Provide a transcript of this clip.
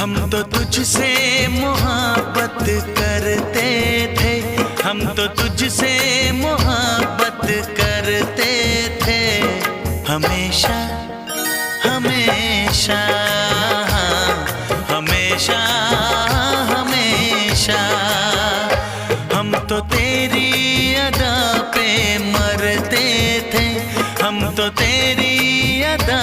हम तो तुझसे मोहब्बत करते थे, हम तो तुझसे मोहब्बत करते थे। हमेशा हमेशा हमेशा हमेशा हम तो तेरी अदा पे मरते थे, हम तो तेरी अदा